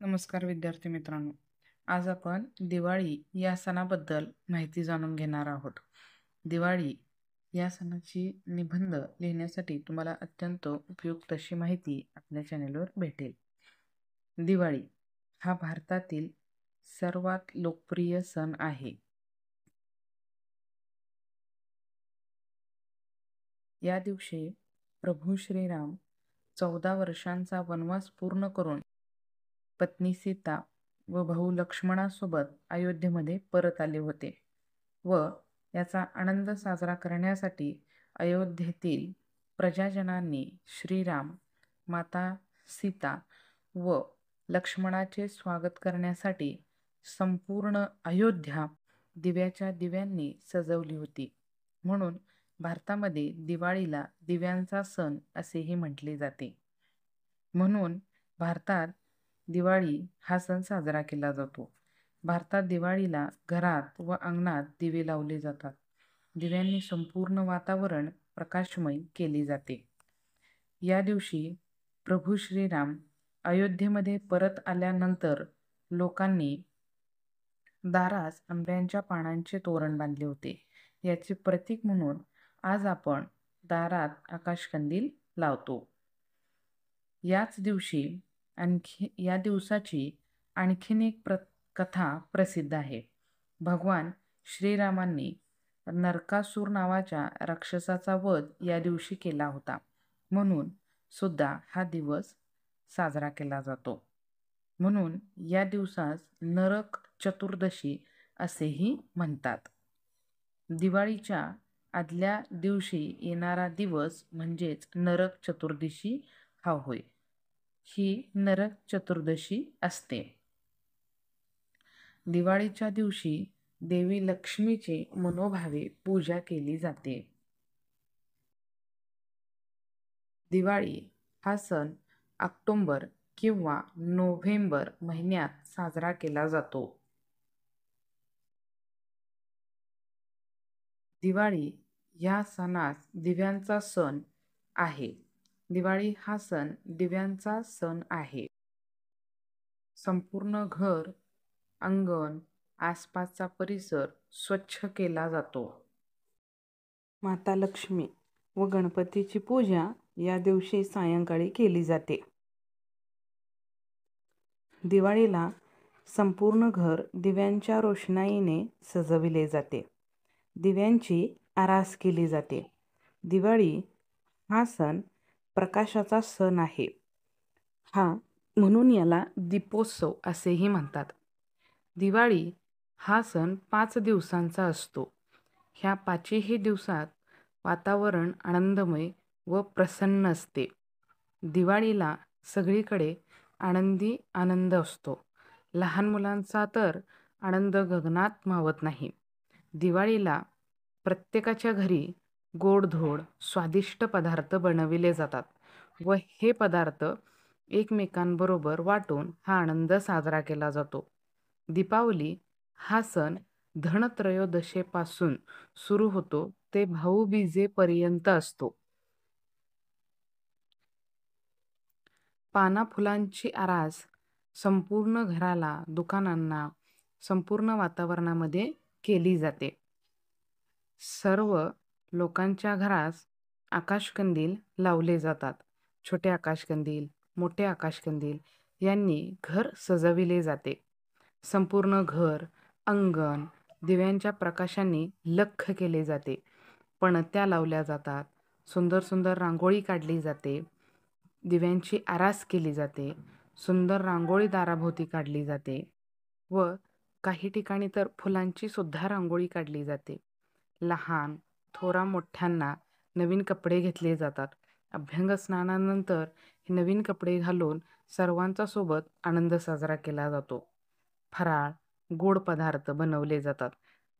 नमस्कार विद्यार्थी मित्रांनो. आज आपण दिवाळी या सणाबद्दल माहिती जाणून घेणार आहोत. दिवाळी या सणाची निबंध लिहिण्यासाठी तुम्हाला अत्यंत उपयुक्त अशी माहिती आपल्या चॅनेलवर भेटेल. दिवाळी हा भारतातील सर्वात लोकप्रिय सण आहे. या दिवशी प्रभू श्रीराम 14 वर्षांचा वनवास पूर्ण करून पत्नी सीता व भाऊ लक्ष्मणासोबत अयोध्येमध्ये परत आले होते व याचा आनंद साजरा करण्यासाठी अयोध्येतील प्रजाजनांनी श्रीराम, माता सीता व लक्ष्मणाचे स्वागत करण्यासाठी संपूर्ण अयोध्या दिव्याच्या दिव्यांनी सजवली होती. म्हणून भारतामध्ये दिवाळीला दिव्यांचा सण असेही म्हटले जाते. म्हणून भारतात दिवाळी हा सण साजरा केला जातो. भारतात दिवाळीला घरात व अंगणात दिवे लावले जातात. दिव्यांनी संपूर्ण वातावरण प्रकाशमय केले जाते. या दिवशी प्रभू श्रीराम अयोध्येमध्ये परत आल्यानंतर लोकांनी दारास आंब्याच्या पानांचे तोरण बांधले होते. याचे प्रतीक म्हणून आज आपण दारात आकाशकंदील लावतो. या दिवसाची आणखीन एक कथा प्रसिद्ध आहे. भगवान श्रीरामांनी नरकासूर नावाच्या राक्षसाचा वध या दिवशी केला होता. म्हणून सुद्धा हा दिवस साजरा केला जातो. म्हणून या दिवसास नरक चतुर्दशी असेही म्हणतात. दिवाळीच्या आदल्या दिवशी येणारा दिवस म्हणजेच नरक चतुर्दशी हा होय. ही नरक चतुर्दशी असते. दिवाळीच्या दिवशी देवी लक्ष्मीची मनोभावे पूजा केली जाते. दिवाळी हा सण ऑक्टोबर किंवा नोव्हेंबर महिन्यात साजरा केला जातो. दिवाळी या सणास दिव्यांचा सण आहे. दिवाळी हा सण दिव्यांचा सण आहे. संपूर्ण घर, अंगण, आसपासचा परिसर स्वच्छ केला जातो. माता लक्ष्मी व गणपतीची पूजा या दिवशी सायंकाळी केली जाते. दिवाळीला संपूर्ण घर दिव्यांच्या रोषणाईने सजविले जाते. दिव्यांची आरास केली जाते. दिवाळी हा सण प्रकाशाचा सण आहे. म्हणून याला दीपोत्सव असेही म्हणतात. दिवाळी हा सण 5 दिवसांचा असतो. ह्या 5ही दिवसात वातावरण आनंदमय व प्रसन्न असते. दिवाळीला सगळीकडे आनंदी आनंद असतो. लहान मुलांचा तर आनंद गगनात मावत नाही. दिवाळीला प्रत्येकाच्या घरी गोडधोड स्वादिष्ट पदार्थ बनविले जातात व हे पदार्थ एकमेकांबरोबर वाटून हा आनंद साजरा केला जातो. दीपावली हा सण धनत्रयोदशीपासून सुरू होतो ते भाऊबीजेपर्यंत असतो. पाना फुलांची आरास संपूर्ण घराला, दुकानांना, संपूर्ण वातावरणामध्ये केली जाते. सर्व लोकांच्या घरास आकाशकंदील लावले जातात. छोटे आकाशकंदील, मोठे आकाशकंदील यांनी घर सजविले जाते. संपूर्ण घर, अंगण दिव्यांच्या प्रकाशाने लख्ख केले जाते. पणत्या लावल्या जातात. सुंदर सुंदर रांगोळी काढली जाते. दिव्यांची आरास केली जाते. सुंदर रांगोळी दाराभोवती काढली जाते व काही ठिकाणी तर फुलांची सुद्धा रांगोळी काढली जाते. लहान थोरा मोठ्यांना नवीन कपडे घेतले जातात. अभ्यंगस्नानानंतर हे नवीन कपडे घालून सर्वांचा सोबत आनंद साजरा केला जातो. फराळ, गोड पदार्थ बनवले जातात.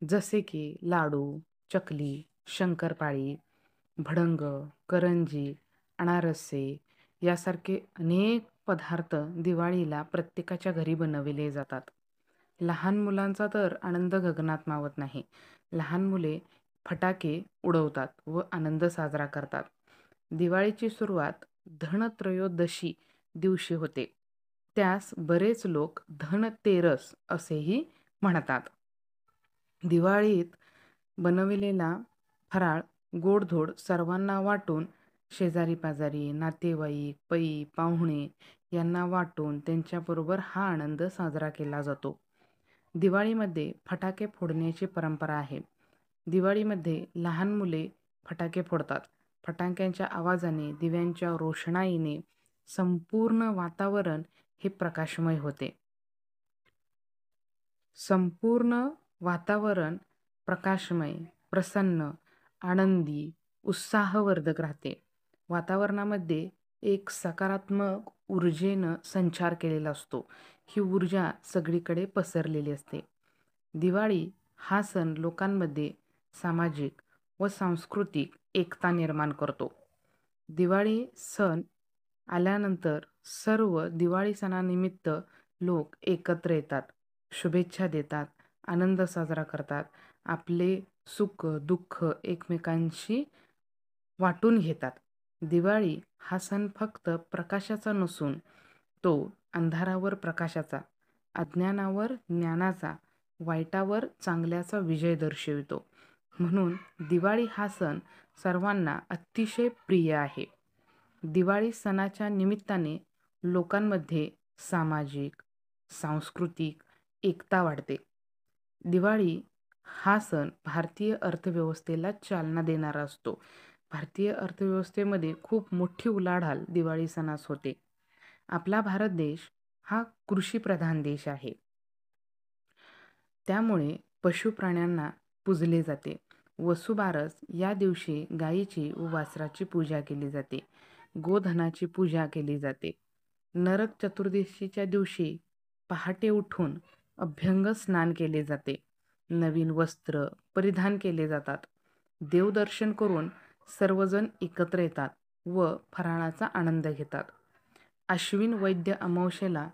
जसे की लाडू, चकली, शंकरपाळी, भडंग, करंजी, अनारसे यासारखे अनेक पदार्थ दिवाळीला प्रत्येकाच्या घरी बनविले जातात. लहान मुलांचा तर आनंद गगनात मावत नाही. लहान मुले फटाके उडवतात व आनंद साजरा करतात. दिवाळीची सुरुवात धनत्रयोदशी दिवशी होते. त्यास बरेच लोक धनतेरस असेही म्हणतात. दिवाळीत बनविलेला फराळ गोडधोड सर्वांना वाटून, शेजारी पाजारी, नातेवाईक, पै पाहुणे यांना वाटून त्यांच्याबरोबर हा आनंद साजरा केला जातो. दिवाळीमध्ये फटाके फोडण्याची परंपरा आहे. दिवाळीमध्ये लहान मुले फटाके फोडतात. फटाक्यांच्या आवाजाने, दिव्यांच्या रोषणाईने संपूर्ण वातावरण हे प्रकाशमय होते. संपूर्ण वातावरण प्रकाशमय, प्रसन्न, आनंदी, उत्साहवर्धक राहते. वातावरणामध्ये एक सकारात्मक ऊर्जेनं संचार केलेला असतो. ही ऊर्जा सगळीकडे पसरलेली असते. दिवाळी हा सण लोकांमध्ये सामाजिक व सांस्कृतिक एकता निर्माण करतो. दिवाळी सण आल्यानंतर सर्व दिवाळी सणानिमित्त लोक एकत्र येतात, शुभेच्छा देतात, आनंद साजरा करतात, आपले सुख दुःख एकमेकांशी वाटून घेतात. दिवाळी हा सण फक्त प्रकाशाचा नसून तो अंधारावर प्रकाशाचा, अज्ञानावर ज्ञानाचा, वाईटावर चांगल्याचा विजय दर्शवितो. म्हणून दिवाळी हा सण सर्वांना अतिशय प्रिय आहे. दिवाळी सणाच्या निमित्ताने लोकांमध्ये सामाजिक, सांस्कृतिक एकता वाढते. दिवाळी हा सण भारतीय अर्थव्यवस्थेला चालना देणारा असतो. भारतीय अर्थव्यवस्थेमध्ये खूप मोठी उलाढाल दिवाळी सणास होते. आपला भारत देश हा कृषीप्रधान देश आहे. त्यामुळे पशुप्राण्यांना पूजले जाते. वसुबारस या दिवशी गायीची व वासराची पूजा केली जाते. गोधनाची पूजा केली जाते. नरक चतुर्दशीच्या दिवशी पहाटे उठून अभ्यंग स्नान केले जाते. नवीन वस्त्र परिधान केले जातात. देवदर्शन करून सर्वजण एकत्र येतात व फराळाचा आनंद घेतात. आश्विन वैद्य अमावस्येला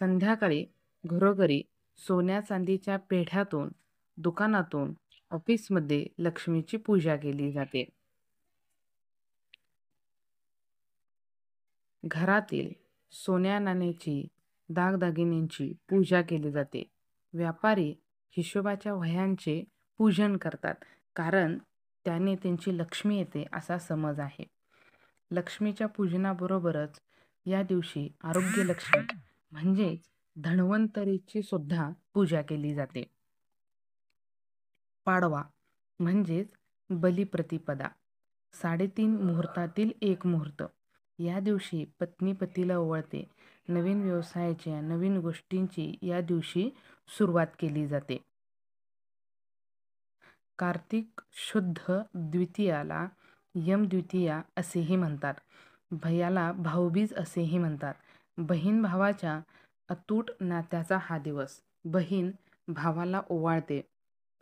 संध्याकाळी घरोघरी सोन्या चांदीच्या पेढ्यातून, दुकानातून, ऑफिसमध्ये लक्ष्मीची पूजा केली जाते. घरातील सोन्या नाण्याची, दागदागिन्यांची पूजा केली जाते. व्यापारी हिशोबाच्या वह्यांचे पूजन करतात, कारण त्याने त्यांची लक्ष्मी येते असा समज आहे. लक्ष्मीच्या पूजनाबरोबरच या दिवशी आरोग्य लक्ष्मी म्हणजेच धन्वंतरीची सुद्धा पूजा केली जाते. पाडवा म्हणजेच बलिप्रतिपदा, 3.5 मुहूर्तातील एक मुहूर्त. या दिवशी पत्नी पतीला ओवाळते. नवीन व्यवसायाच्या, नवीन गोष्टींची या दिवशी सुरुवात केली जाते. कार्तिक शुद्ध द्वितीयाला यमद्वितीया असेही म्हणतात. भैयाला भाऊबीज असेही म्हणतात. बहीण भावाच्या अतूट नात्याचा हा दिवस. बहीण भावाला ओवाळते,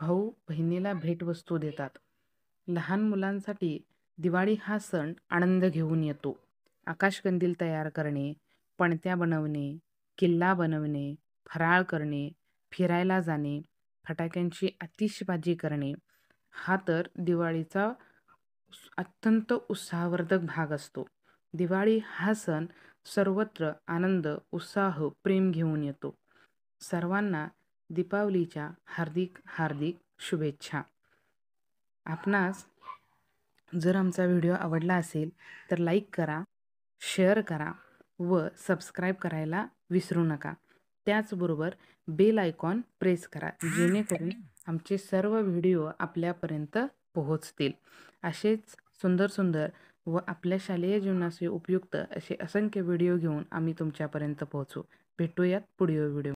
भाऊ बहिणीला भेटवस्तू देतात. लहान मुलांसाठी दिवाळी हा सण आनंद घेऊन येतो. आकाशकंदील तयार करणे, पणत्या बनवणे, किल्ला बनवणे, फराळ करणे, फिरायला जाणे, फटाक्यांची आतिषबाजी करणे हा तर दिवाळीचा अत्यंत उत्साहवर्धक भाग असतो. दिवाळी हा सण सर्वत्र आनंद, उत्साह, प्रेम घेऊन येतो. सर्वांना दीपावलीच्या हार्दिक हार्दिक शुभेच्छा. आपणास जर आमचा व्हिडिओ आवडला असेल तर लाईक करा, शेअर करा व सबस्क्राईब करायला विसरू नका. त्याचबरोबर बेल आयकॉन प्रेस करा, जेणेकरून आमचे सर्व व्हिडिओ आपल्यापर्यंत पोहोचतील. असेच सुंदर सुंदर व आपल्या शालेय जीवनाशी उपयुक्त असे असंख्य व्हिडिओ घेऊन आम्ही तुमच्यापर्यंत पोहोचू. भेटूयात पुढील व्हिडिओ.